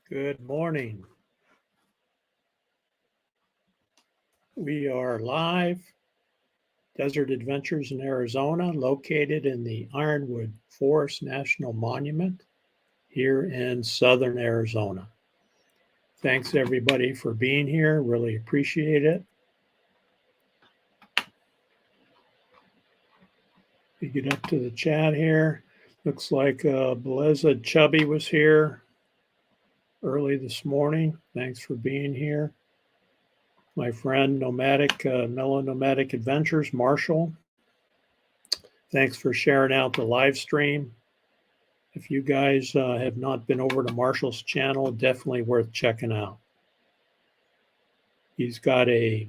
Good morning. We are live, Desert Adventures in Arizona, located in the Ironwood Forest National Monument here in southern Arizona. Thanks everybody for being here. Really appreciate it. We get up to the chat here. Looks like Beleza Chubby was here early this morning. Thanks for being here. My friend Mellow Nomadic Adventures, Marshall. Thanks for sharing out the live stream. If you guys have not been over to Marshall's channel, definitely worth checking out. He's got a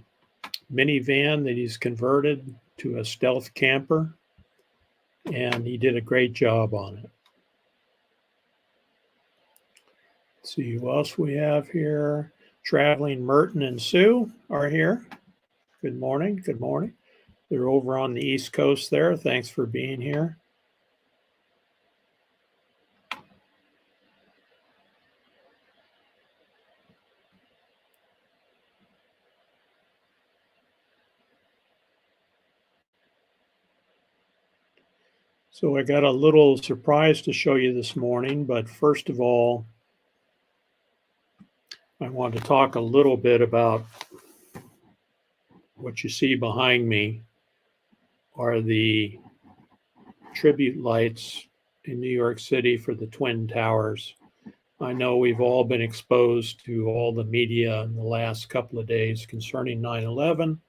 minivan that he's converted to a stealth camper, and he did a great job on it. Let's see who else we have here. Traveling Merton and Sue are here. Good morning. Good morning. They're over on the East Coast there. Thanks for being here. So I got a little surprise to show you this morning, but first of all, I want to talk a little bit about what you see behind me are the tribute lights in New York City for the Twin Towers. I know we've all been exposed to all the media in the last couple of days concerning 9/11,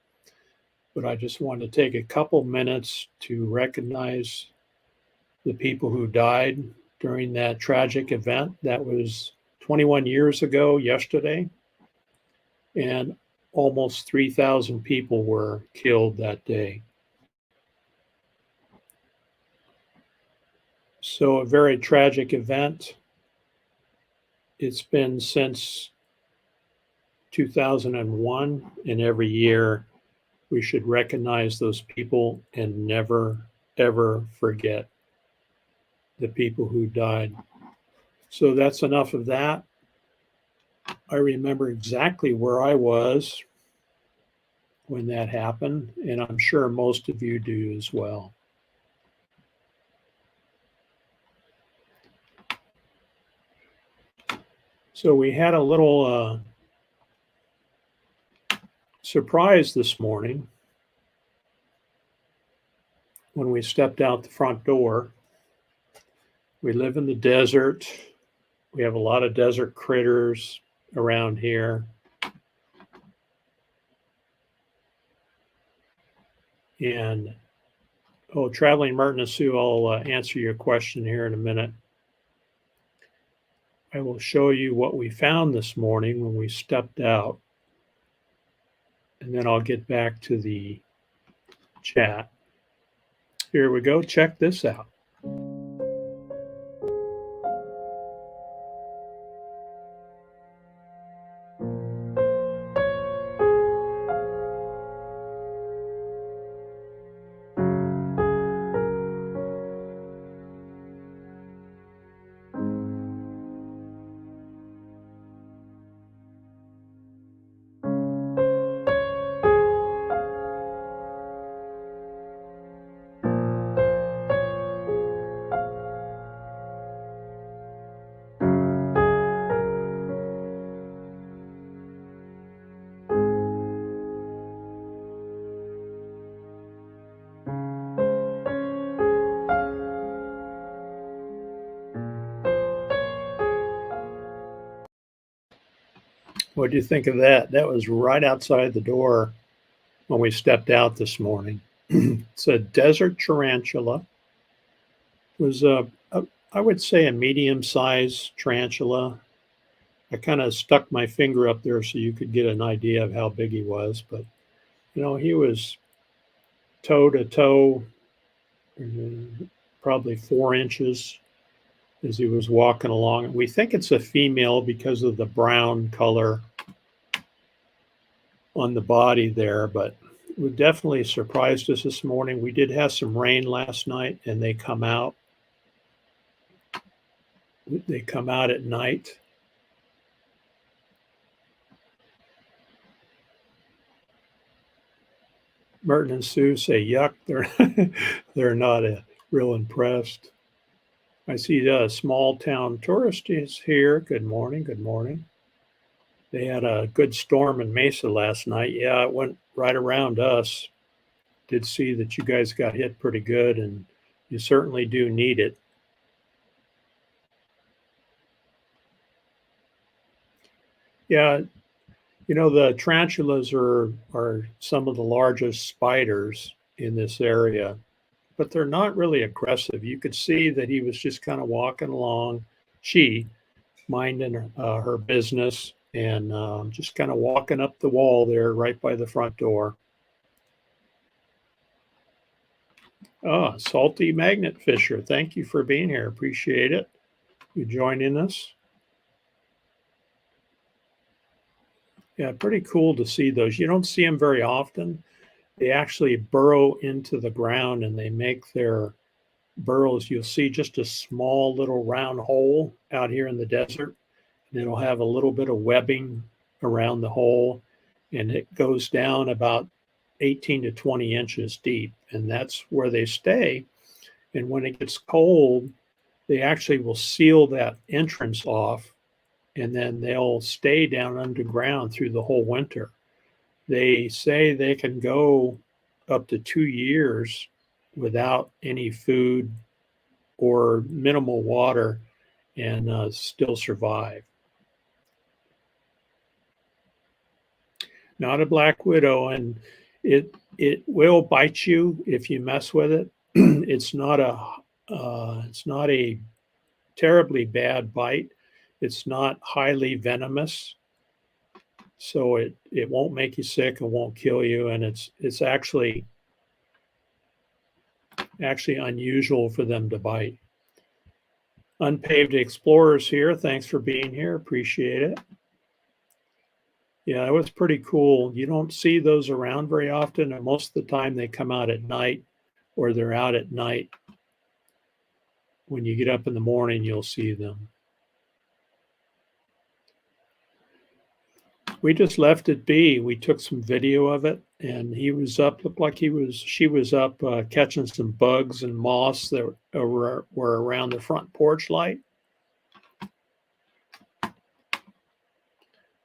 but I just wanted to take a couple minutes to recognize the people who died during that tragic event. That was 21 years ago yesterday, and almost 3,000 people were killed that day. So a very tragic event. It's been since 2001, and every year we should recognize those people and never, ever forget the people who died. So that's enough of that. I remember exactly where I was when that happened, and I'm sure most of you do as well. So we had a little surprise this morning when we stepped out the front door. We live in the desert. We have a lot of desert critters around here. And, Traveling Merton and Sue, I'll answer your question here in a minute. I will show you what we found this morning when we stepped out. And then I'll get back to the chat. Here we go. Check this out. What do you think of that? That was right outside the door when we stepped out this morning. It's a desert tarantula. It was I would say a medium-sized tarantula. I kind of stuck my finger up there so you could get an idea of how big he was, but he was toe to toe, probably 4 inches as he was walking along. We think it's a female because of the brown color on the body there, but it definitely surprised us this morning. We did have some rain last night, and they come out. They come out at night, Merton and Sue say yuck. They're not real impressed. I see a small town tourist is here. Good morning. Good morning. They had a good storm in Mesa last night. Yeah, it went right around us. Did see that you guys got hit pretty good, and you certainly do need it. Yeah, you know, the tarantulas are some of the largest spiders in this area, but they're not really aggressive. You could see that he was just kind of walking along, she minding her business, and just kind of walking up the wall there right by the front door. Oh, salty magnet fisher. Thank you for being here. Appreciate it. You joining us. Yeah, pretty cool to see those. You don't see them very often. They actually burrow into the ground and they make their burrows. You'll see just a small little round hole out here in the desert, and it'll have a little bit of webbing around the hole, and it goes down about 18 to 20 inches deep, and that's where they stay. And when it gets cold, they actually will seal that entrance off, and then they'll stay down underground through the whole winter. They say they can go up to 2 years without any food or minimal water and still survive. Not a black widow, and it will bite you if you mess with it. It's not a terribly bad bite. It's not highly venomous, so it won't make you sick and won't kill you, and it's actually unusual for them to bite. Unpaved Explorers here. Thanks for being here. Appreciate it. Yeah, it was pretty cool. You don't see those around very often, and most of the time they come out at night or they're out at night. When you get up in the morning, you'll see them. We just left it be. We took some video of it, and he was up. Looked like she was up catching some bugs and moss that were around the front porch light.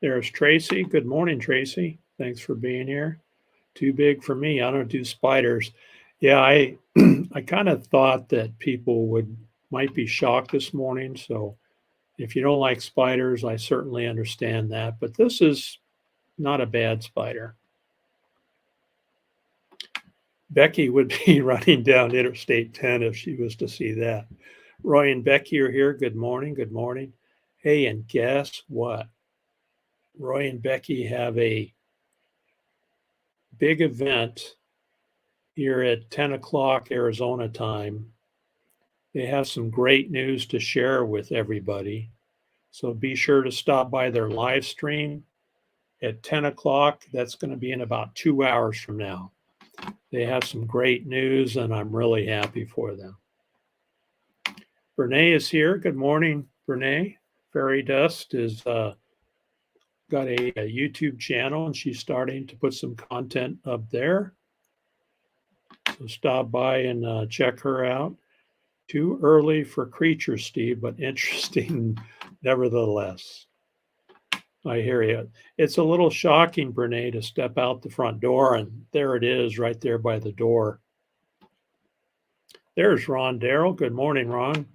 There's Tracy. Good morning, Tracy. Thanks for being here. Too big for me. I don't do spiders. Yeah, I I kind of thought that people might be shocked this morning. So if you don't like spiders, I certainly understand that. But this is not a bad spider. Becky would be running down Interstate 10 if she was to see that. Roy and Becky are here. Good morning. Good morning. Hey, and guess what? Roy and Becky have a big event here at 10 o'clock Arizona time. They have some great news to share with everybody. So be sure to stop by their live stream at 10 o'clock. That's going to be in about 2 hours from now. They have some great news, and I'm really happy for them. Brene is here. Good morning, Brene. Fairy Dust is got a YouTube channel, and she's starting to put some content up there. So stop by and check her out. Too early for creatures, Steve, but interesting nevertheless. I hear you. It's a little shocking, Brene, to step out the front door, and there it is right there by the door. There's Ron Darrell. Good morning, Ron.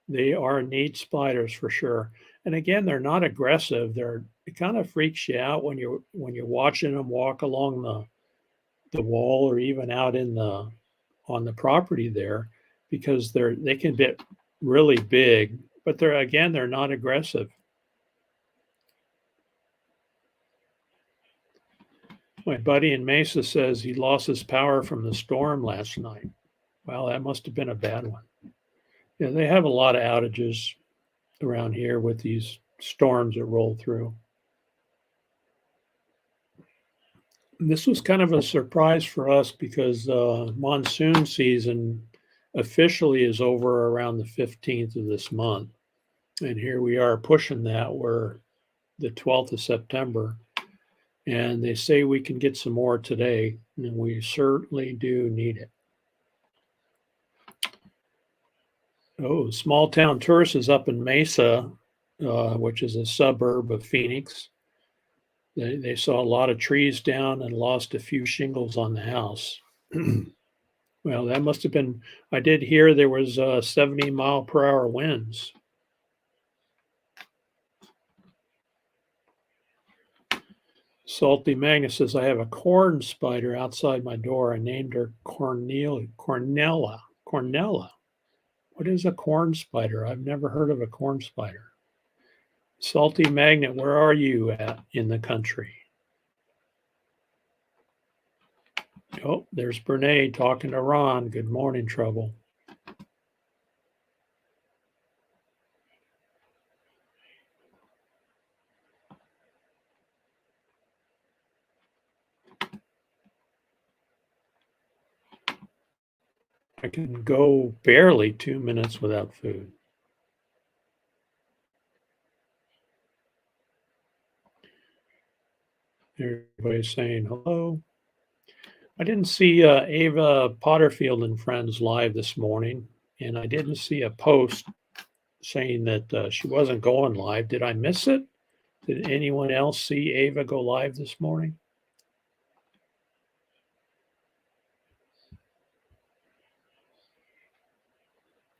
They are neat spiders for sure. And again, they're not aggressive. It kind of freaks you out when you're watching them walk along the wall or even out on the property there, because they can be really big, but they're not aggressive. My buddy in Mesa says he lost his power from the storm last night. Well, that must have been a bad one. Yeah, they have a lot of outages around here with these storms that roll through. This was kind of a surprise for us because monsoon season officially is over around the 15th of this month. And here we are pushing that. We're the 12th of September. And they say we can get some more today, and we certainly do need it. Oh, small town tourist is up in Mesa, which is a suburb of Phoenix. They saw a lot of trees down and lost a few shingles on the house. Well, that must have been. I did hear there was 70-mile-per-hour winds. Salty Magnus says, I have a corn spider outside my door. I named her Cornella. Cornella. What is a corn spider? I've never heard of a corn spider. Salty Magnet, where are you at in the country? Oh, there's Brene talking to Ron. Good morning, Trouble. I can go barely 2 minutes without food. Everybody's saying hello. I didn't see Ava Potterfield and Friends live this morning, and I didn't see a post saying that she wasn't going live. Did I miss it? Did anyone else see Ava go live this morning?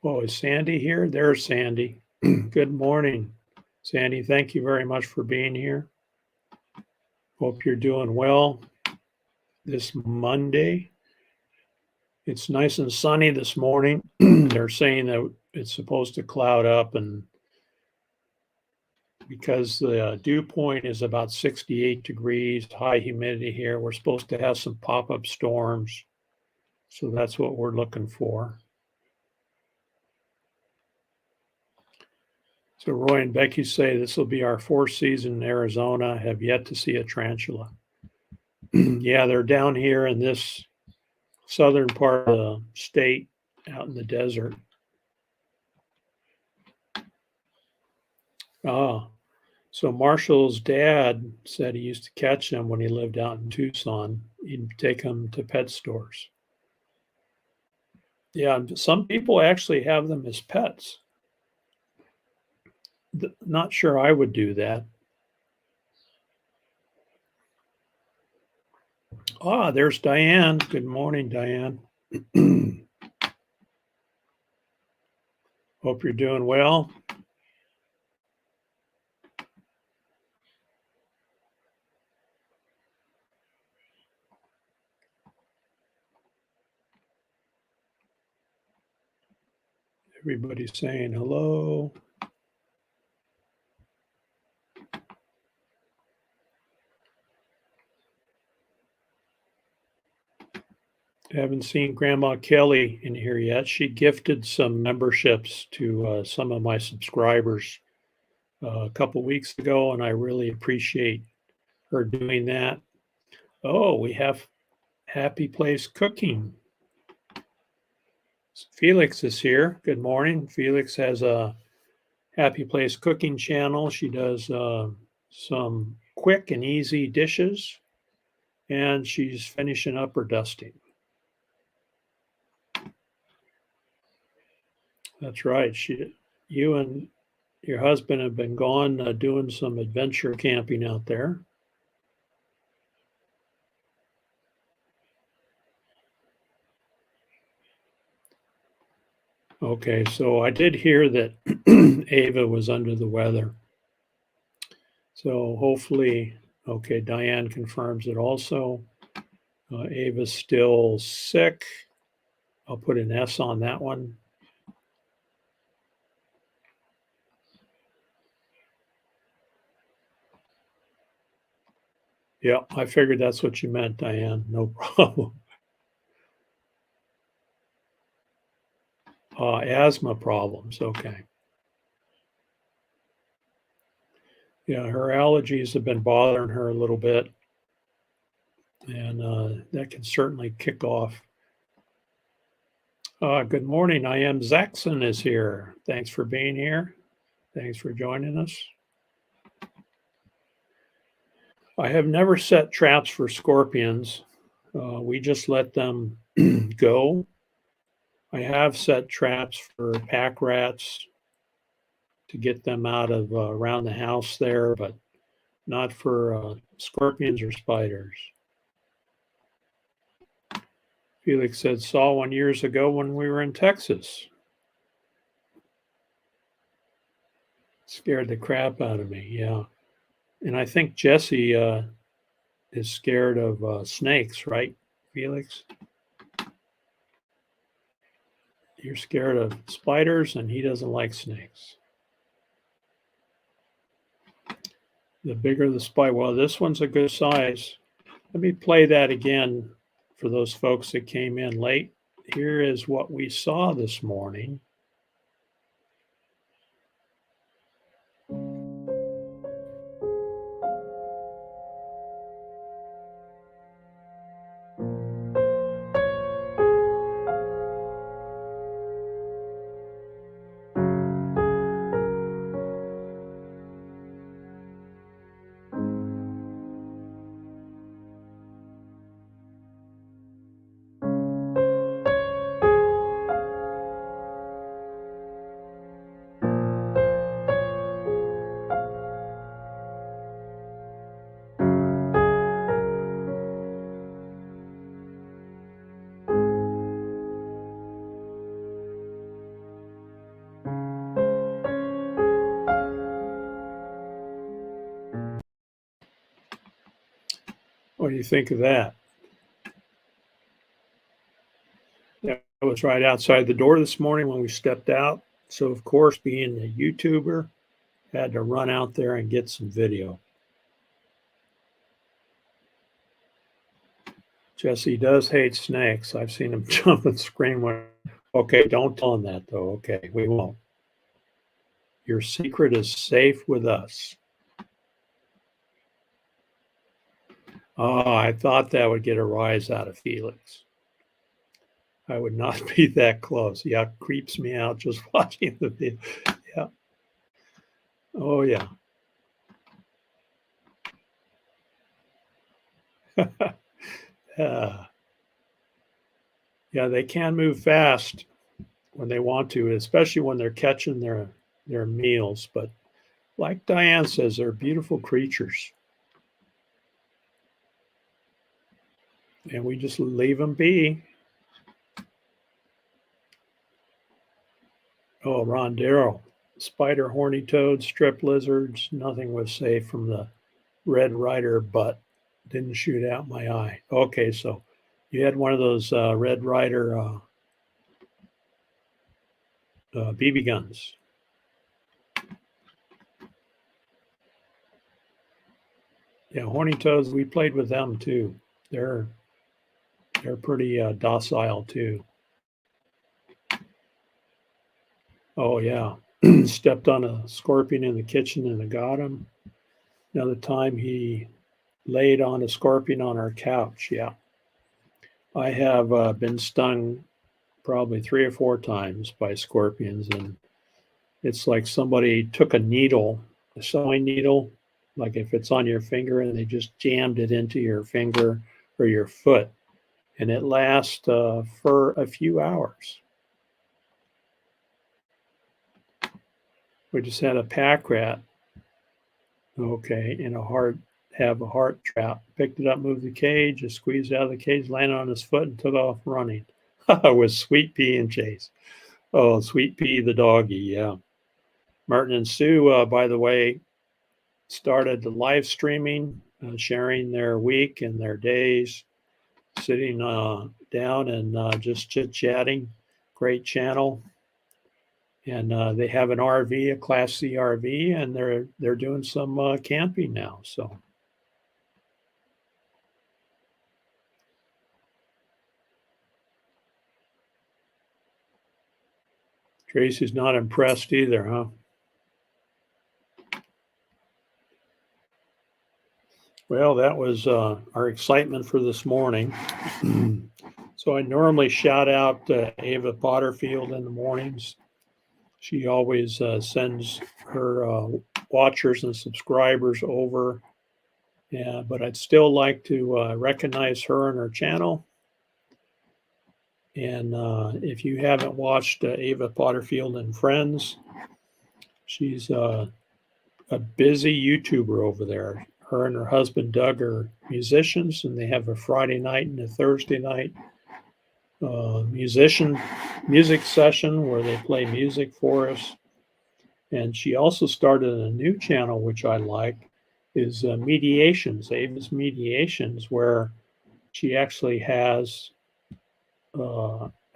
Oh, is Sandy here? There's Sandy. Good morning, Sandy. Thank you very much for being here. Hope you're doing well this Monday. It's nice and sunny this morning. They're saying that it's supposed to cloud up, and because the dew point is about 68 degrees, high humidity here, we're supposed to have some pop-up storms. So that's what we're looking for. So Roy and Becky say this will be our fourth season in Arizona. Have yet to see a tarantula. Yeah, they're down here in this southern part of the state, out in the desert. Ah, so Marshall's dad said he used to catch them when he lived out in Tucson. He'd take them to pet stores. Yeah, some people actually have them as pets. Not sure I would do that. Ah, there's Diane. Good morning, Diane. Hope you're doing well. Everybody's saying hello. I haven't seen Grandma Kelly in here yet. She gifted some memberships to some of my subscribers a couple weeks ago, and I really appreciate her doing that. Oh, we have Happy Place Cooking. Felix is here. Good morning. Felix has a Happy Place Cooking channel. She does some quick and easy dishes, and she's finishing up her dusting. That's right. You and your husband have been gone doing some adventure camping out there. Okay, so I did hear that Ava was under the weather. So hopefully, okay, Diane confirms it also. Ava's still sick. I'll put an S on that one. Yeah, I figured that's what you meant, Diane. No problem. Asthma problems. Okay. Yeah, her allergies have been bothering her a little bit, and that can certainly kick off. Good morning. I am Zaxon is here. Thanks for being here. Thanks for joining us. I have never set traps for scorpions. We just let them go. I have set traps for pack rats to get them out of around the house there, but not for scorpions or spiders. Felix said, saw one years ago when we were in Texas. Scared the crap out of me, yeah. And I think Jesse is scared of snakes, right, Felix? You're scared of spiders, and he doesn't like snakes. The bigger the spider, well, this one's a good size. Let me play that again for those folks that came in late. Here is what we saw this morning. What do you think of that? That was right outside the door this morning when we stepped out. So, of course, being a YouTuber, had to run out there and get some video. Jesse does hate snakes. I've seen him jump and scream when. Okay, don't tell him that though. Okay, we won't. Your secret is safe with us. Oh, I thought that would get a rise out of Felix. I would not be that close. Yeah, creeps me out just watching the video. Yeah. Oh, yeah. Yeah, they can move fast when they want to, especially when they're catching their meals. But like Diane says, they're beautiful creatures. And we just leave them be. Oh, Ron Darrow. Spider, horny toads, strip lizards, nothing was safe from the Red Ryder butt. Didn't shoot out my eye. Okay, so you had one of those Red Ryder BB guns. Yeah, horny toads, we played with them too. They're pretty docile too. Oh yeah, stepped on a scorpion in the kitchen and it got him. Another time he laid on a scorpion on our couch. Yeah, I have been stung probably 3 or 4 times by scorpions, and it's like somebody took a needle, a sewing needle, like if it's on your finger, and they just jammed it into your finger or your foot, and it lasts for a few hours. We just had a pack rat, okay, in have a heart trap. Picked it up, moved the cage, just squeezed out of the cage, landed on his foot, and took off running. With Sweet Pea and Chase. Oh, Sweet Pea the doggy, yeah. Martin and Sue, by the way, started the live streaming, sharing their week and their days, sitting down and just chit-chatting. Great channel. And they have an RV, a Class C RV, and they're doing some camping now. So Tracy's not impressed either, huh? Well, that was our excitement for this morning. So I normally shout out Ava Potterfield in the mornings. She always sends her watchers and subscribers over Yeah, but I'd still like to recognize her and her channel. And if you haven't watched Ava Potterfield and Friends, she's a busy YouTuber over there. Her and her husband Doug are musicians, and they have a Friday night and a Thursday night music session where they play music for us. And she also started a new channel, which I like, is Mediations, Ava's Mediations, where she actually has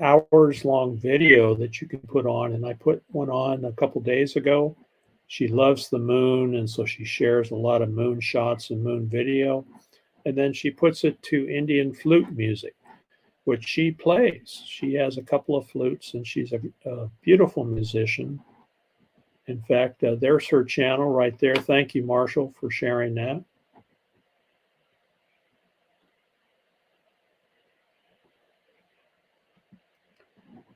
hours long video that you can put on. And I put one on a couple days ago. She loves the moon, and so she shares a lot of moon shots and moon video. And then she puts it to Indian flute music, which she plays. She has a couple of flutes, and she's a beautiful musician. In fact, there's her channel right there. Thank you, Marshall, for sharing that.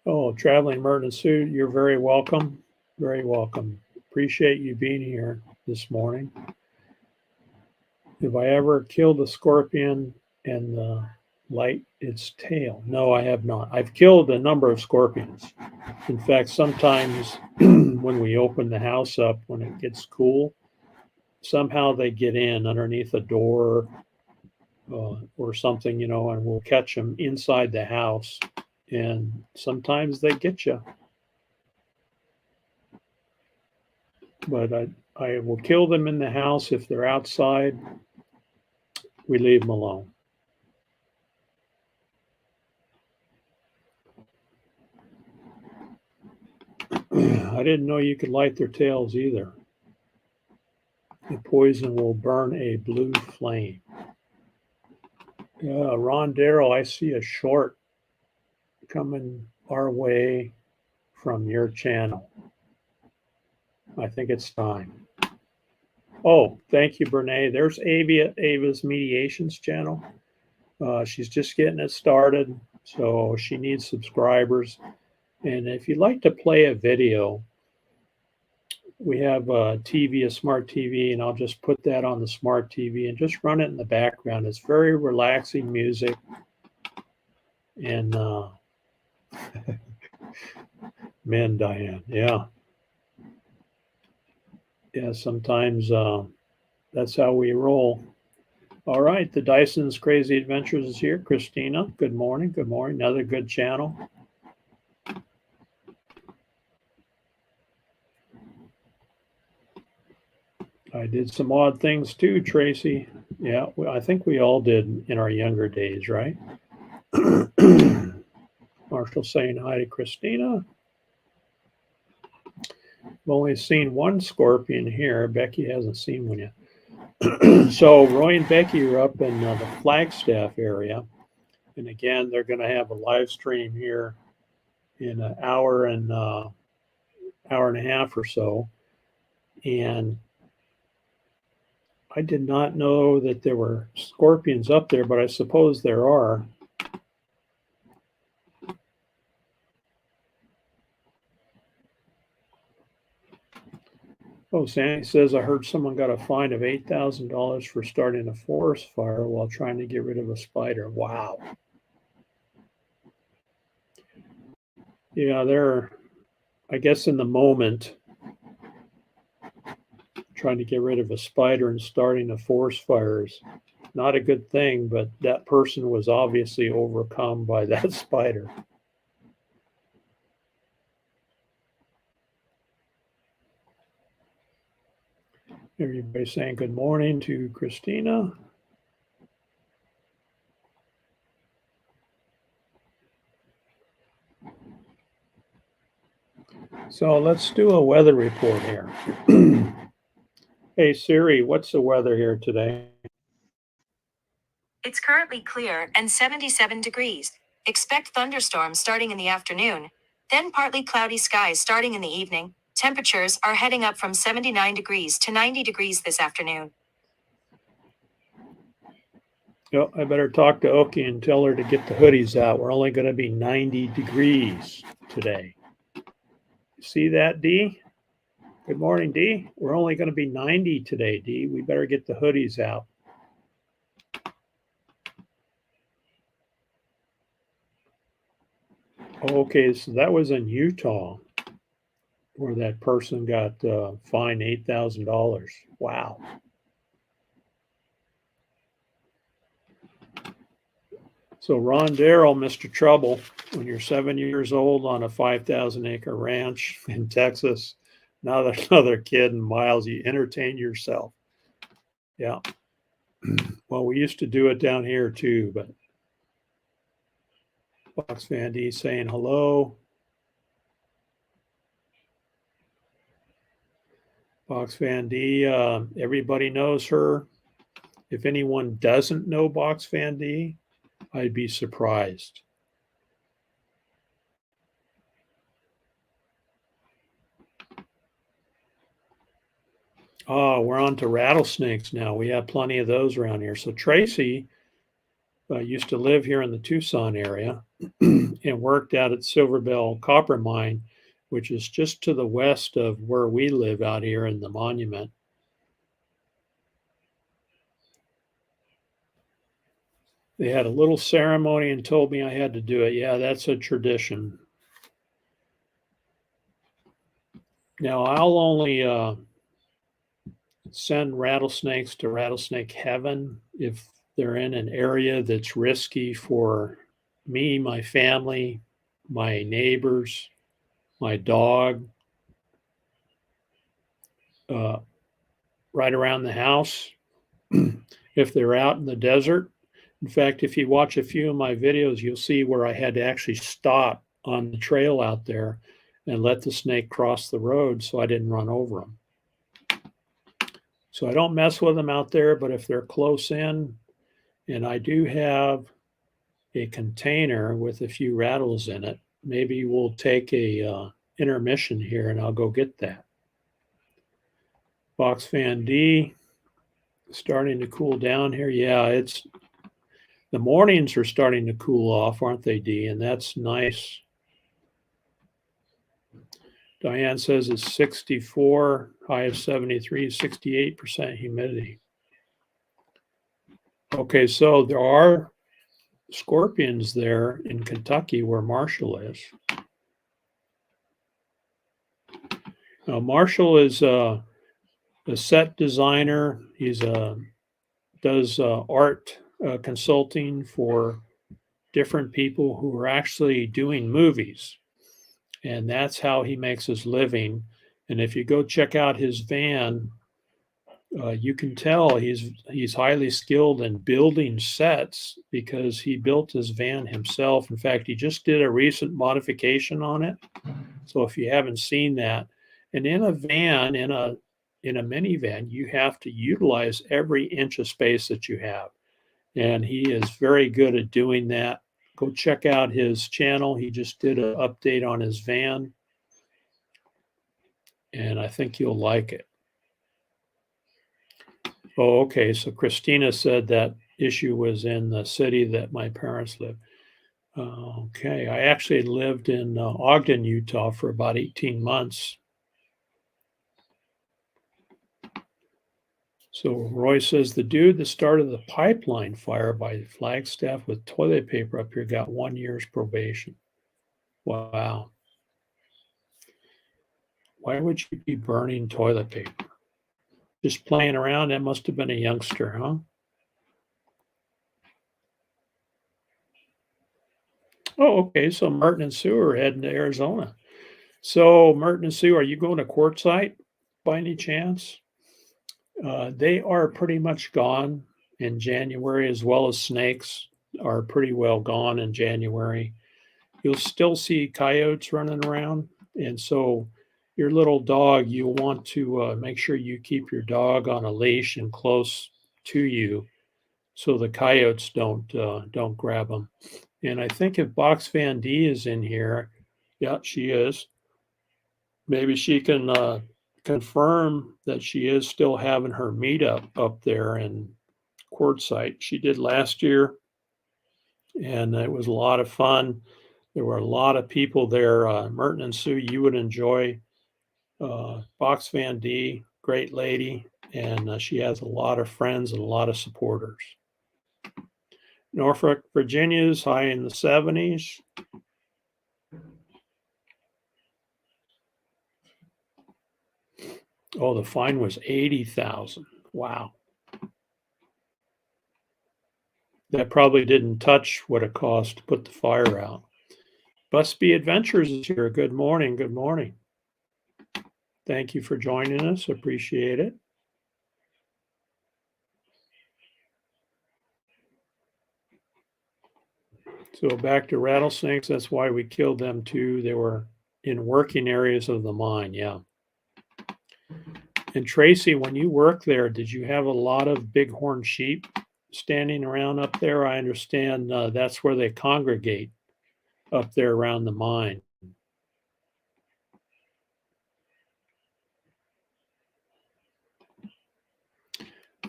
Oh, Traveling Merton Sue, you're very welcome. Very welcome. Appreciate you being here this morning. Have I ever killed a scorpion and light its tail? No, I have not. I've killed a number of scorpions. In fact, sometimes when we open the house up, when it gets cool, somehow they get in underneath a door or something, you know, and we'll catch them inside the house. And sometimes they get you. But I will kill them in the house. If they're outside, we leave them alone. I didn't know you could light their tails either. The poison will burn a blue flame. Ron Darrow, I see a short coming our way from your channel. I think it's time. Oh, thank you, Brene. There's Ava's Mediations channel. She's just getting it started, so she needs subscribers. And if you'd like to play a video, we have a TV, a smart TV, and I'll just put that on the smart TV and just run it in the background. It's very relaxing music. And man, Diane, yeah. Yeah, sometimes that's how we roll. All right, the Dyson's Crazy Adventures is here. Christina, good morning. Good morning. Another good channel. I did some odd things too, Tracy. Yeah, I think we all did in our younger days, right? Marshall saying hi to Christina. I've only seen one scorpion here. Becky hasn't seen one yet. So Roy and Becky are up in the Flagstaff area. And again, they're going to have a live stream here in an hour and a half or so. And I did not know that there were scorpions up there, but I suppose there are. Oh, Sandy says, I heard someone got a fine of $8,000 for starting a forest fire while trying to get rid of a spider. Wow. Yeah, they're, I guess, in the moment, trying to get rid of a spider and starting a forest fire is not a good thing, but that person was obviously overcome by that spider. Everybody saying good morning to Christina. So let's do a weather report here. Hey Siri, what's the weather here today? It's currently clear and 77 degrees. Expect thunderstorms starting in the afternoon, then partly cloudy skies starting in the evening. Temperatures are heading up from 79 degrees to 90 degrees this afternoon. Oh, I better talk to Oki and tell her to get the hoodies out. We're only going to be 90 degrees today. See that, Dee? Good morning, Dee. We're only going to be 90 today, Dee. We better get the hoodies out. Okay, so that was in Utah where that person got fined $8,000. Wow. So Ron Darrell, Mr. Trouble, when you're 7 years old on a 5,000-acre ranch in Texas, now there's another kid and Miles, you entertain yourself. Yeah. Well, we used to do it down here too, but Fox Van D saying hello. Box Van D, everybody knows her. If anyone doesn't know Box Van D, I'd be surprised. Oh, we're on to rattlesnakes now. We have plenty of those around here. So Tracy used to live here in the Tucson area and worked out at Silver Bell Copper Mine, which is just to the west of where we live out here in the Monument. They had a little ceremony and told me I had to do it. Yeah, that's a tradition. Now, I'll only send rattlesnakes to rattlesnake heaven if they're in an area that's risky for me, my family, my neighbors, my dog, right around the house. If they're out in the desert, in fact, if you watch a few of my videos, you'll see where I had to actually stop on the trail out there and let the snake cross the road so I didn't run over them. So I don't mess with them out there, but if they're close in, and I do have a container with a few rattles in it, maybe we'll take a intermission here and I'll go get that. Box Fan D, starting to cool down here. Yeah, it's the mornings are starting to cool off, aren't they, D? And that's nice. Diane says it's 64, high of 73, 68% humidity. Okay, so there are scorpions there in Kentucky where Marshall is. Now, Marshall is a set designer. He's does art consulting for different people who are actually doing movies, and that's how he makes his living. And if you go check out his van, you can tell he's highly skilled in building sets because he built his van himself. In fact, he just did a recent modification on it. So if you haven't seen that, and in a van, in a minivan, you have to utilize every inch of space that you have. And he is very good at doing that. Go check out his channel. He just did an update on his van, and I think you'll like it. Oh, okay. So Christina said that issue was in the city that my parents live. Okay. I actually lived in Ogden, Utah for about 18 months. So Roy says the dude that started the pipeline fire by Flagstaff with toilet paper up here got 1 year's probation. Wow. Why would you be burning toilet paper? Just playing around? That must have been a youngster, huh? Oh, okay. So Martin and Sue are heading to Arizona. So Martin and Sue, are you going to Quartzsite by any chance? They are pretty much gone in January, as well as snakes are pretty well gone in January. You'll still see coyotes running around. And so your little dog, you want to make sure you keep your dog on a leash and close to you so the coyotes don't grab them. And I think if Box Van D is in here, yeah, she is. Maybe she can confirm that she is still having her meetup up there in Quartzsite. She did last year, and it was a lot of fun. There were a lot of people there. Merton and Sue, you would enjoy Box Van D, great lady, and she has a lot of friends and a lot of supporters. Norfolk, Virginia's high in the 70s. Oh, the fine was 80,000. Wow. That probably didn't touch what it cost to put the fire out. Busby Adventures is here. Good morning. Good morning. Thank you for joining us. Appreciate it. So back to rattlesnakes. That's why we killed them too. They were in working areas of the mine. Yeah. And Tracy, when you worked there, did you have a lot of bighorn sheep standing around up there? I understand that's where they congregate up there around the mine.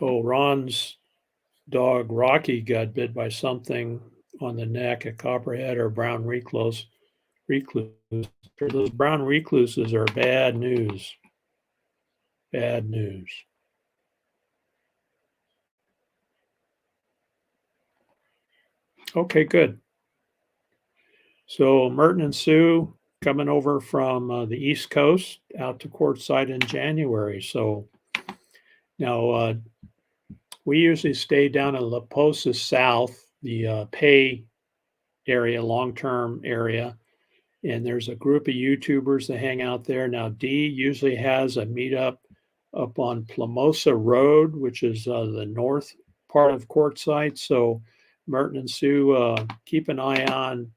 Oh, Ron's dog Rocky got bit by something on the neck, a copperhead or brown recluse. Those brown recluses are bad news. Bad news. Okay, good. So Merton and Sue coming over from the East Coast out to Quartzsite in January. So now we usually stay down in La Posa South, the Pay area, long-term area. And there's a group of YouTubers that hang out there. Now, Dee usually has a meetup up on Plamosa Road, which is the north part of Quartzsite. So Merton and Sue, keep an eye on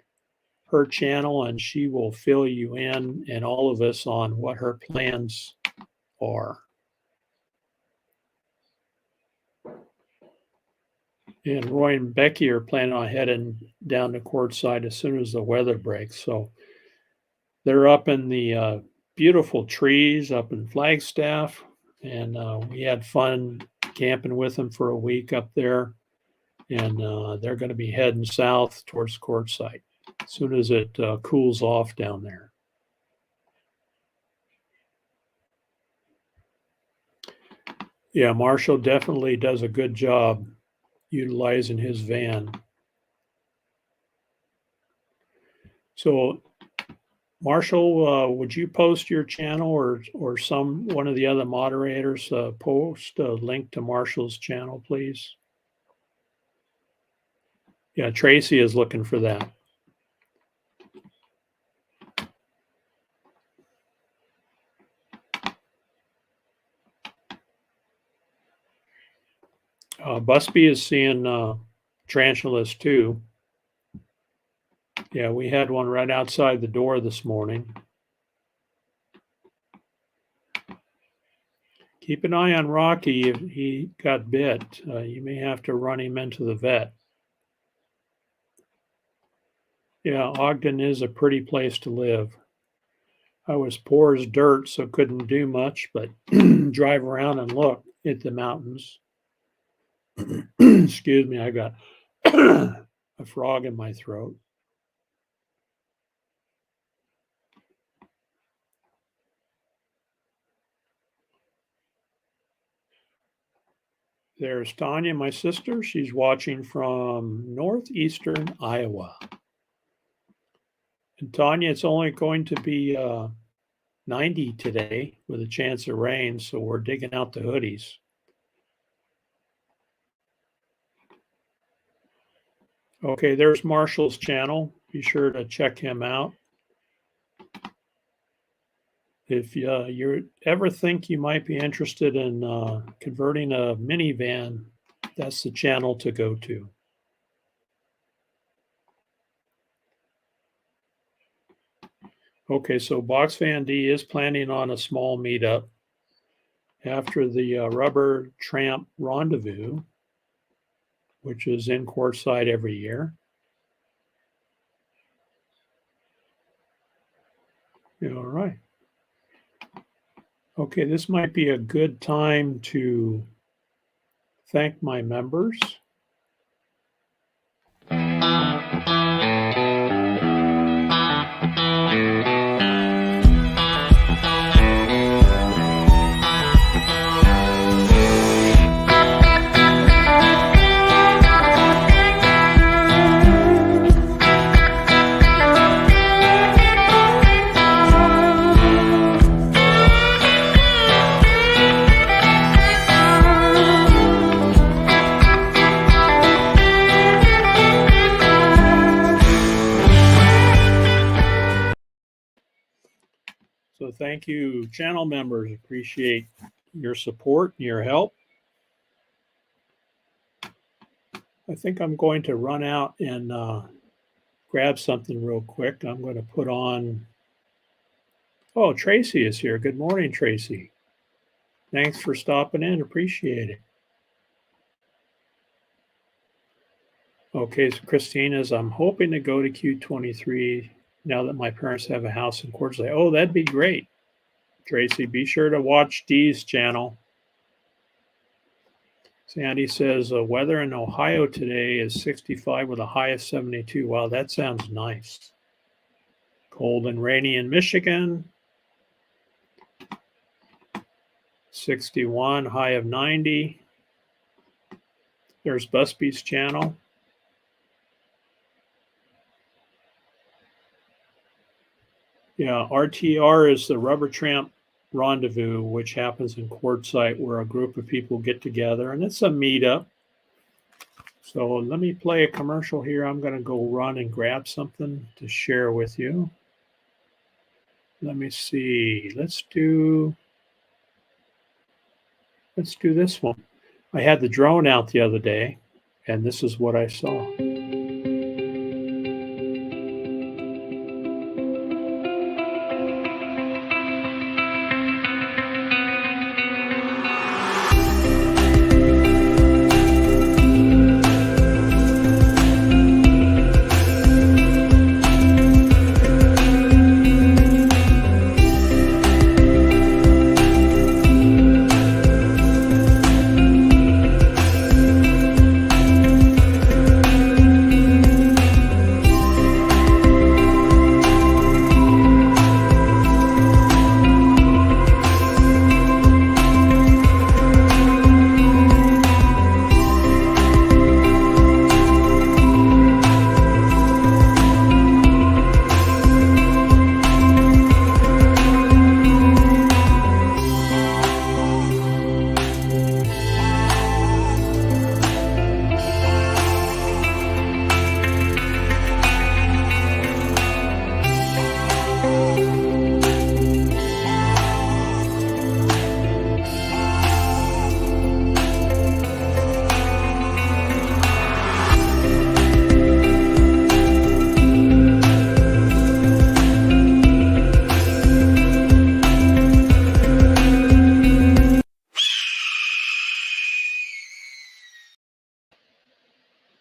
her channel and she will fill you in and all of us on what her plans are. And Roy and Becky are planning on heading down to Quartzsite as soon as the weather breaks. So they're up in the beautiful trees up in Flagstaff. And we had fun camping with them for a week up there. And they're going to be heading south towards Quartzsite as soon as it cools off down there. Yeah, Marshall definitely does a good job utilizing his van. So, Marshall, would you post your channel or one of the other moderators post a link to Marshall's channel, please? Yeah, Tracy is looking for that. Busby is seeing tarantulas too. Yeah, we had one right outside the door this morning. Keep an eye on Rocky. If he got bit, you may have to run him into the vet. Yeah, Ogden is a pretty place to live. I was poor as dirt, so couldn't do much but drive around and look at the mountains. Excuse me, I got a frog in my throat. There's Tanya, my sister. She's watching from northeastern Iowa. And Tanya, it's only going to be 90 today with a chance of rain, so we're digging out the hoodies. Okay, there's Marshall's channel. Be sure to check him out. If you ever think you might be interested in converting a minivan, that's the channel to go to. Okay, so Box Fan D is planning on a small meetup after the Rubber Tramp Rendezvous, which is in Quartzsite every year. All right. Okay, this might be a good time to thank my members. thank you, channel members. Appreciate your support and your help. I think I'm going to run out and grab something real quick. I'm going to put on. Oh, Tracy is here. Good morning, Tracy. Thanks for stopping in. Appreciate it. Okay, so Christina's, I'm hoping to go to Q23 now that my parents have a house in Quartzsite. Oh, that'd be great. Tracy, be sure to watch Dee's channel. Sandy says weather in Ohio today is 65 with a high of 72. Wow, that sounds nice. Cold and rainy in Michigan. 61, high of 90. There's Busby's channel. Yeah, RTR is the Rubber Tramp Rendezvous, which happens in Quartzsite, where a group of people get together, and it's a meetup. So let me play a commercial here. I'm going to go run and grab something to share with you. Let me see. Let's do this one. I had the drone out the other day, and this is what I saw.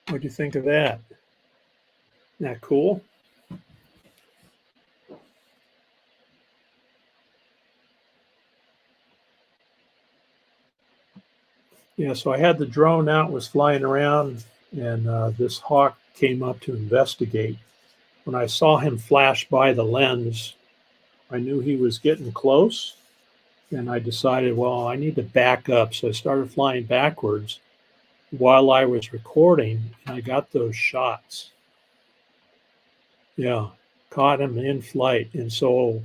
What do you think of that? Isn't that cool? Yeah, so I had the drone out, was flying around, and this hawk came up to investigate. When I saw him flash by the lens, I knew he was getting close, and I decided, well, I need to back up. So I started flying backwards while I was recording, and I got those shots. Yeah, caught him in flight. And so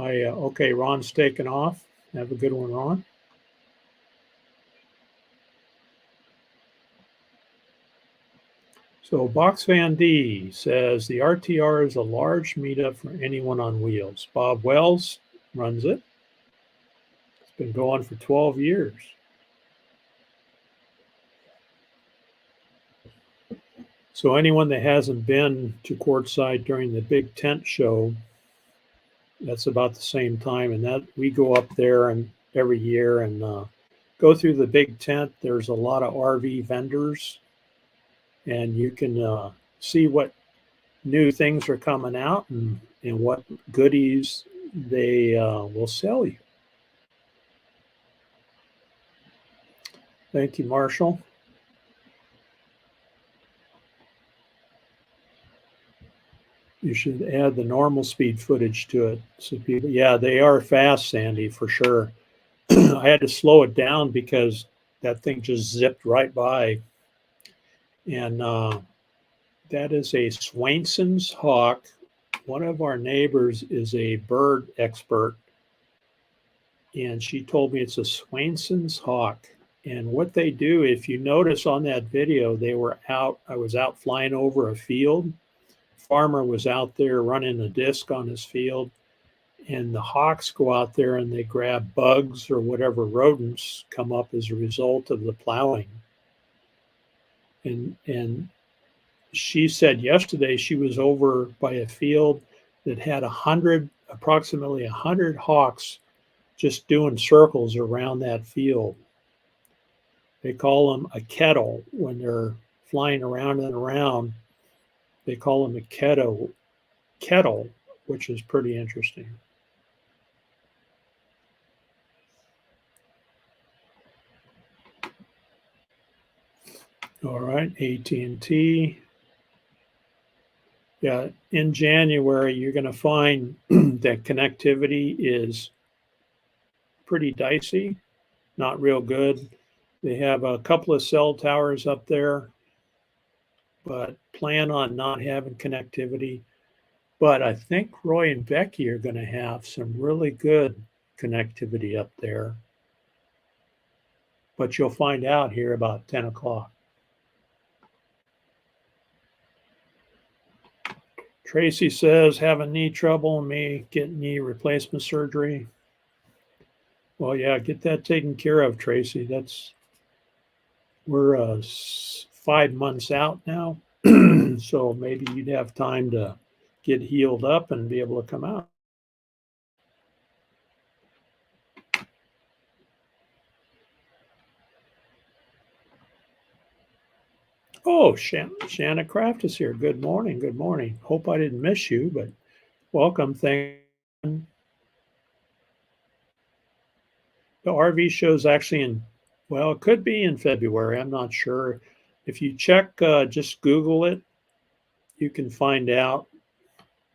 okay, Ron's taking off. Have a good one, Ron. So Box Van D says the RTR is a large meetup for anyone on wheels. Bob Wells runs it. It's been going for 12 years. So anyone that hasn't been to Quartzsite during the big tent show, that's about the same time. And that we go up there and every year and go through the big tent. There's a lot of RV vendors, and you can see what new things are coming out and what goodies they will sell you. Thank you, Marshall. You should add the normal speed footage to it. So people, yeah, they are fast, Sandy, for sure. I had to slow it down because that thing just zipped right by. And that is a Swainson's hawk. One of our neighbors is a bird expert, and she told me it's a Swainson's hawk. And what they do, if you notice on that video, I was out flying over a field. Farmer was out there running a disc on his field, and the hawks go out there and they grab bugs or whatever rodents come up as a result of the plowing. And she said yesterday she was over by a field that had approximately 100 hawks just doing circles around that field. They call them a kettle when they're flying around and around. They call them a kettle, which is pretty interesting. All right, AT&T. Yeah, in January, you're going to find that connectivity is pretty dicey, not real good. They have a couple of cell towers up there, but plan on not having connectivity. But I think Roy and Becky are going to have some really good connectivity up there. But you'll find out here about 10 o'clock. Tracy says, having knee trouble, may get knee replacement surgery. Well, yeah, get that taken care of, Tracy. We're 5 months out now, so maybe you'd have time to get healed up and be able to come out. Oh, Shanna Kraft is here. Good morning. Good morning. Hope I didn't miss you, but welcome. Thank you. The RV show's actually it could be in February. I'm not sure. If you check, just Google it, you can find out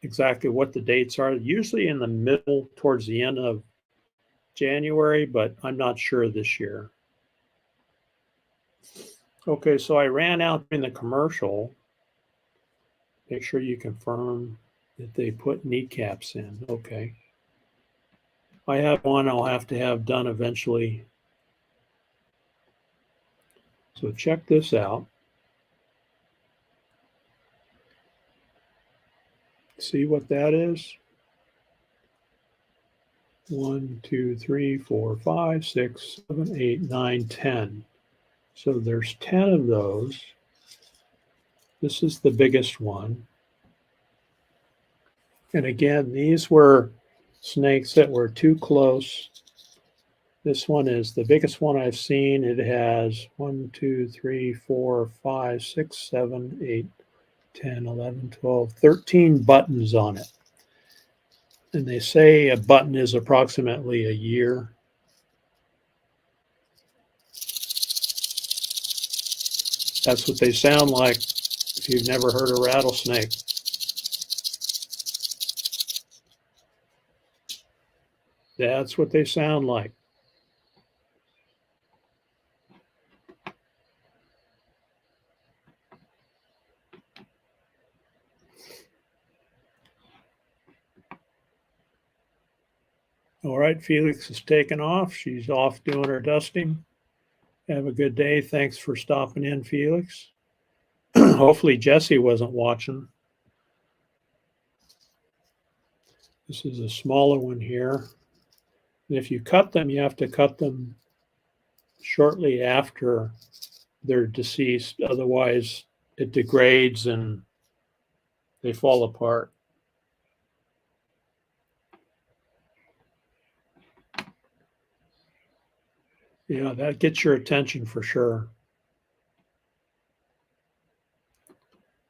exactly what the dates are. Usually in the middle, towards the end of January, but I'm not sure this year. Okay, so I ran out in the commercial. Make sure you confirm that they put kneecaps in. Okay. I have one I'll have to have done eventually. So check this out. See what that is? 1, 2, 3, 4, 5, 6, 7, 8, 9, 10. So there's 10 of those. This is the biggest one. And again, these were snakes that were too close. This one is the biggest one I've seen. It has 1, 2, 3, 4, 5, 6, 7, 8, 10, 11, 12, 13 buttons on it. And they say a button is approximately a year. That's what they sound like if you've never heard a rattlesnake. That's what they sound like. All right, Felix is taken off. She's off doing her dusting. Have a good day. Thanks for stopping in, Felix. Hopefully Jesse wasn't watching. This is a smaller one here. And if you cut them, you have to cut them shortly after they're deceased. Otherwise, it degrades and they fall apart. Yeah, that gets your attention for sure.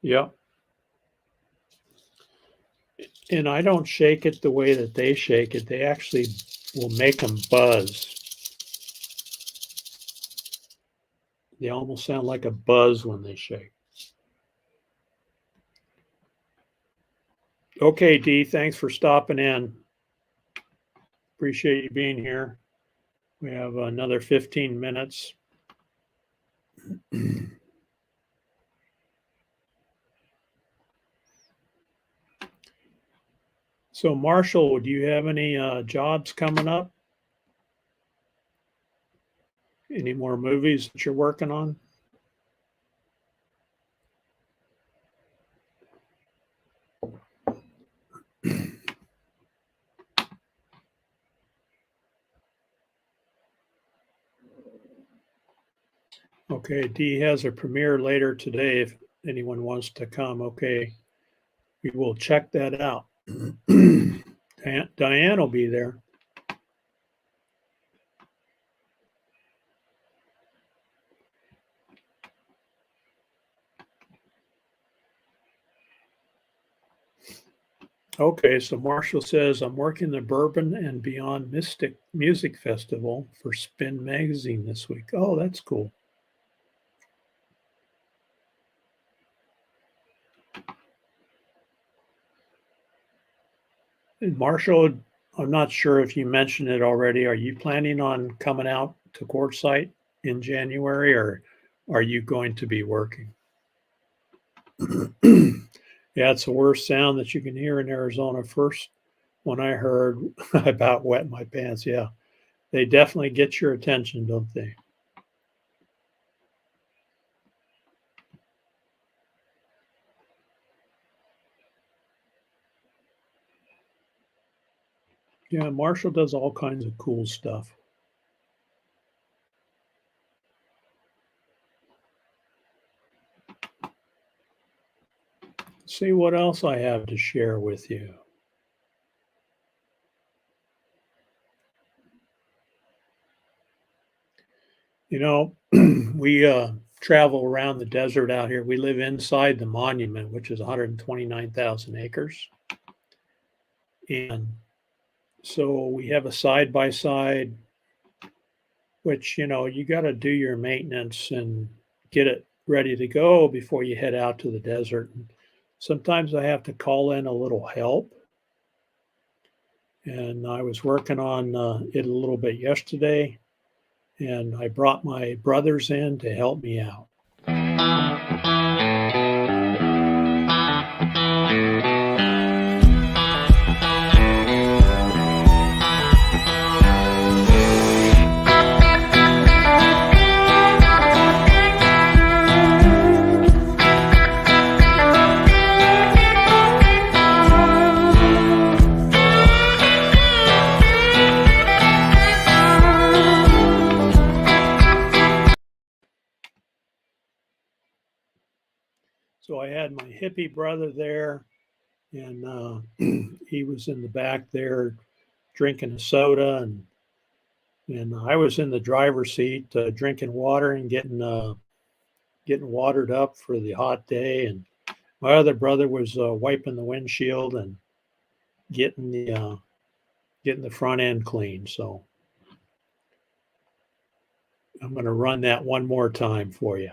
Yeah. And I don't shake it the way that they shake it. They actually will make them buzz. They almost sound like a buzz when they shake. Okay, Dee, thanks for stopping in. Appreciate you being here. We have another 15 minutes. So, Marshall, do you have any jobs coming up? Any more movies that you're working on? Okay, Dee has a premiere later today if anyone wants to come. Okay, we will check that out. Diane will be there. Okay, so Marshall says, I'm working the Bourbon and Beyond Mystic Music Festival for Spin Magazine this week. Oh, that's cool. And Marshall, I'm not sure if you mentioned it already. Are you planning on coming out to Quartzsite in January, or are you going to be working? Yeah, it's the worst sound that you can hear in Arizona. First one I heard about wet my pants. Yeah, they definitely get your attention, don't they? Yeah, Marshall does all kinds of cool stuff. See what else I have to share with you. You know, we travel around the desert out here. We live inside the monument, which is 129,000 acres. And so we have a side by side, which, you got to do your maintenance and get it ready to go before you head out to the desert. And sometimes I have to call in a little help. And I was working on it a little bit yesterday, and I brought my brothers in to help me out. So I had my hippie brother there, and he was in the back there drinking a soda, and I was in the driver's seat drinking water and getting watered up for the hot day. And my other brother was wiping the windshield and getting the front end clean. So I'm going to run that one more time for you.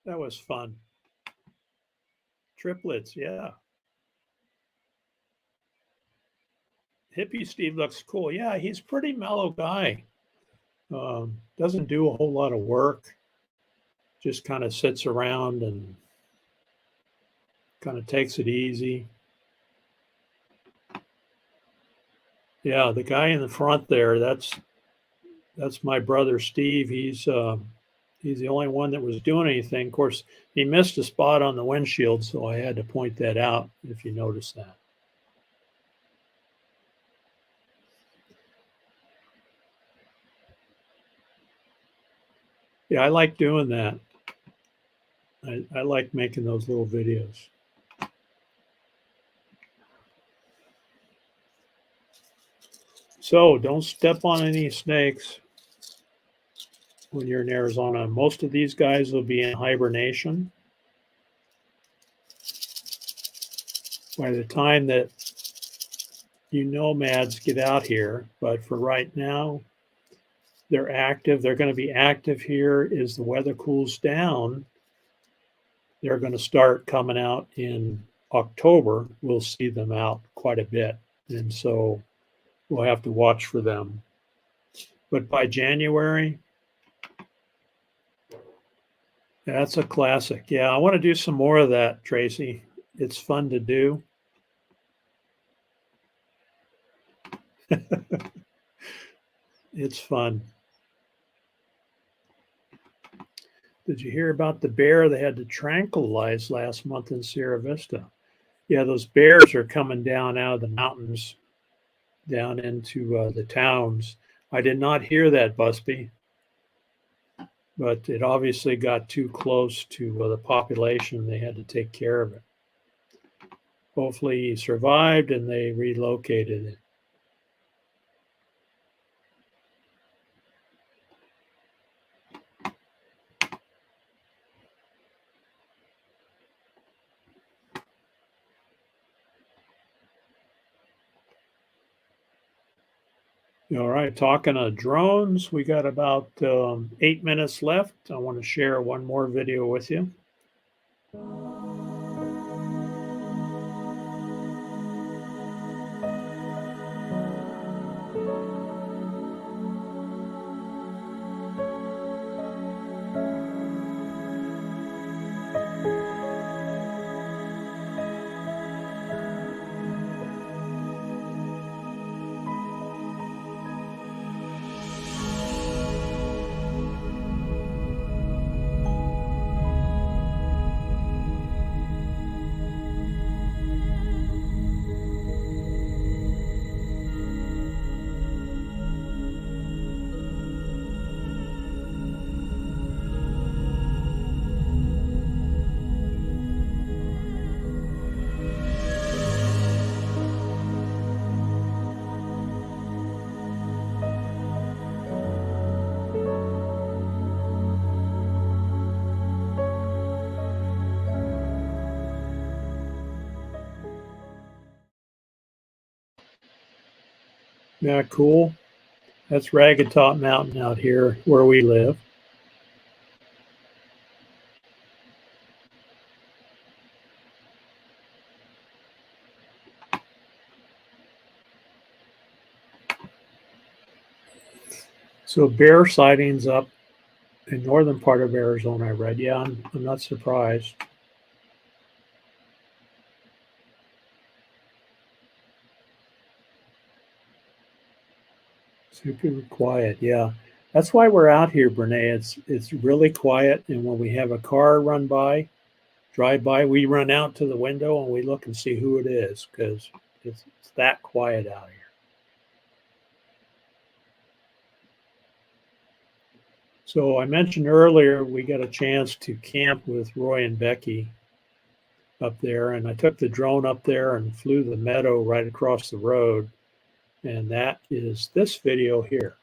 That was fun. Triplets, yeah. Hippie Steve looks cool. Yeah, he's a pretty mellow guy. Doesn't do a whole lot of work. Just kind of sits around and kind of takes it easy. Yeah, the guy in the front there, that's my brother Steve. He's the only one that was doing anything. Of course, he missed a spot on the windshield, so I had to point that out if you notice that. Yeah, I like doing that. I like making those little videos. So don't step on any snakes when you're in Arizona. Most of these guys will be in hibernation. By the time that nomads get out here, but for right now, they're active. They're going to be active here as the weather cools down. They're going to start coming out in October. We'll see them out quite a bit. And so we'll have to watch for them. But by January, that's a classic. Yeah, I want to do some more of that, Tracy. It's fun to do. It's fun. Did you hear about the bear they had to tranquilize last month in Sierra Vista? Yeah, those bears are coming down out of the mountains down into the towns. I did not hear that, Busby, but it obviously got too close to the population. They had to take care of it. Hopefully he survived and they relocated it. All right, talking of drones, we got about 8 minutes left. I want to share one more video with you. Yeah, cool. That's Ragged Top Mountain out here where we live. So bear sightings up in northern part of Arizona, I read. Yeah, I'm not surprised. Super quiet, yeah. That's why we're out here, Brene. It's really quiet, and when we have a car drive by, we run out to the window and we look and see who it is because it's that quiet out here. So I mentioned earlier we got a chance to camp with Roy and Becky up there, and I took the drone up there and flew the meadow right across the road, and that is this video here.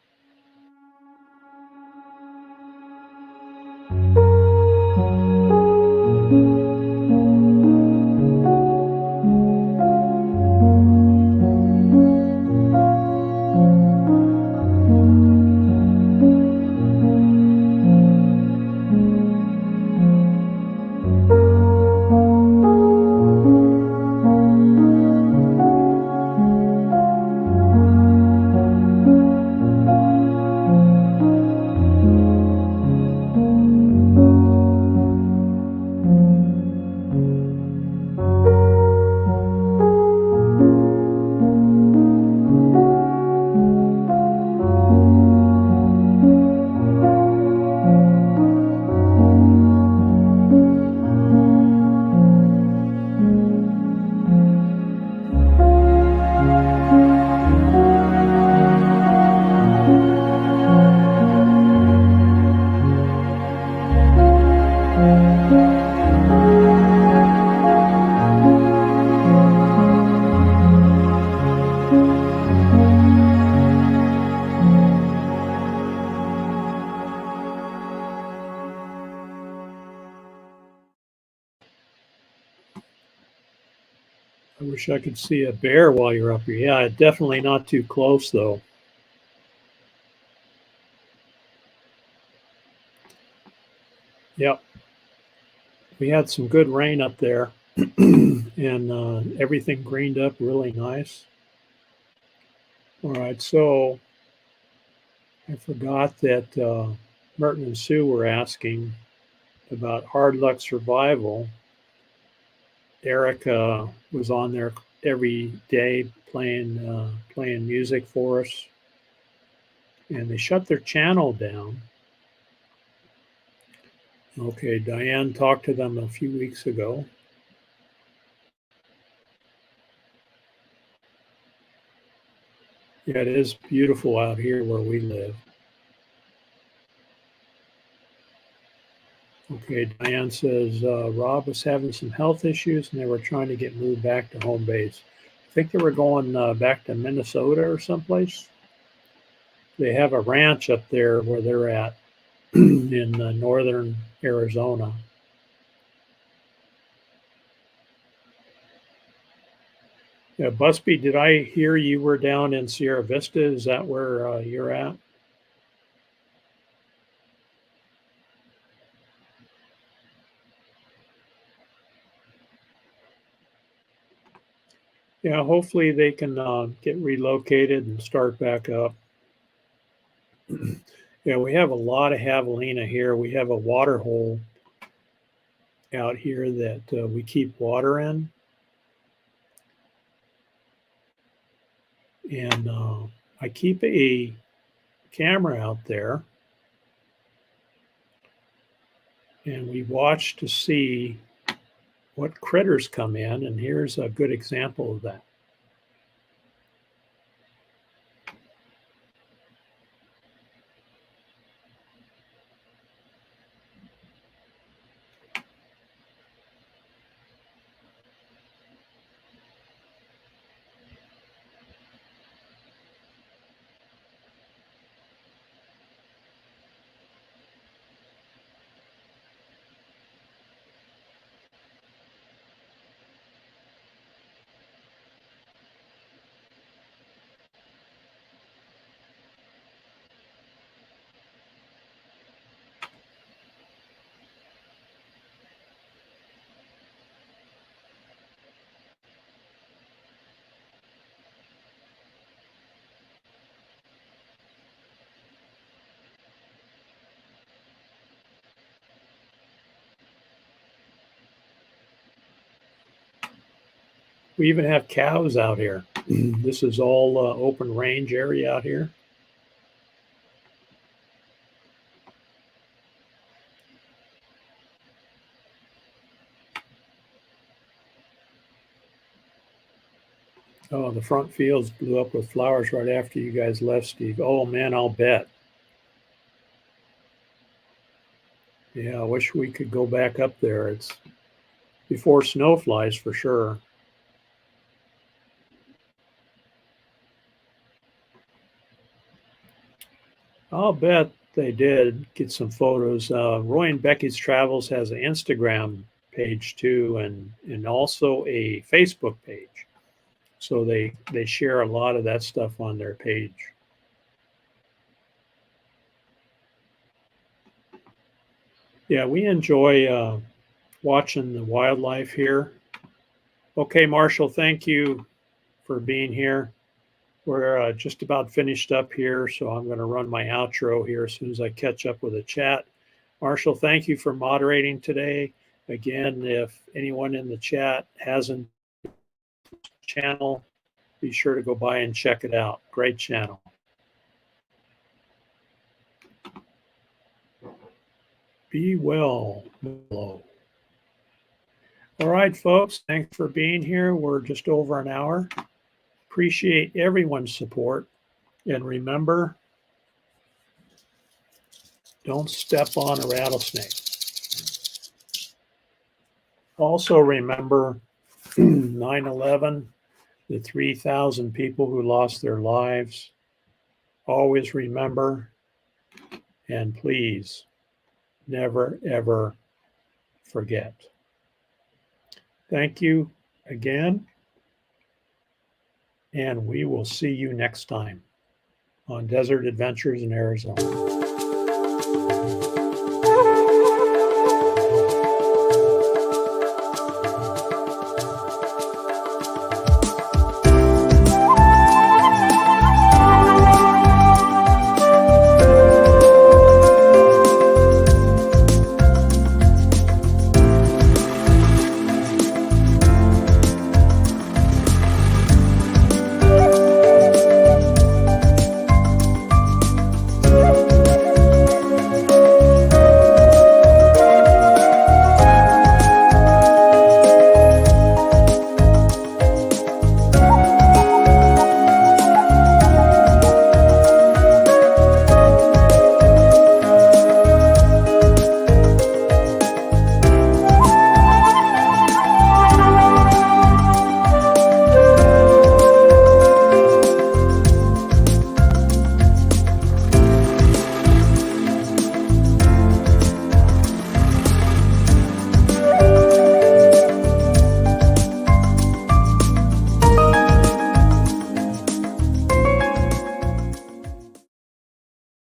I wish I could see a bear while you're up here. Yeah, definitely not too close though. Yep. We had some good rain up there and everything greened up really nice. All right, so I forgot that Merton and Sue were asking about Hard Luck Survival. Erica was on there every day playing music for us, and they shut their channel down. Okay, Diane talked to them a few weeks ago. Yeah, it is beautiful out here where we live. Okay, Diane says Rob was having some health issues and they were trying to get moved back to home base. I think they were going back to Minnesota or someplace. They have a ranch up there where they're at in northern Arizona. Yeah, Busby, did I hear you were down in Sierra Vista? Is that where you're at? Yeah, hopefully they can get relocated and start back up. Yeah, we have a lot of javelina here. We have a water hole out here that we keep water in. And I keep a camera out there and we watch to see what critters come in. And here's a good example of that. We even have cows out here. This is all open range area out here. Oh, the front fields blew up with flowers right after you guys left, Steve. Oh man, I'll bet. Yeah, I wish we could go back up there. It's before snow flies for sure. I'll bet they did get some photos. Roy and Becky's Travels has an Instagram page too, and also a Facebook page. So they share a lot of that stuff on their page. Yeah, we enjoy watching the wildlife here. Okay, Marshall, thank you for being here. We're just about finished up here, so I'm going to run my outro here as soon as I catch up with the chat. Marshall, thank you for moderating today. Again, if anyone in the chat hasn't channel, be sure to go by and check it out. Great channel. Be well. All right, folks, thanks for being here. We're just over an hour. Appreciate everyone's support. And remember, don't step on a rattlesnake. Also remember 9/11, the 3,000 people who lost their lives. Always remember, and please never, ever forget. Thank you again, and we will see you next time on Desert Adventures in Arizona.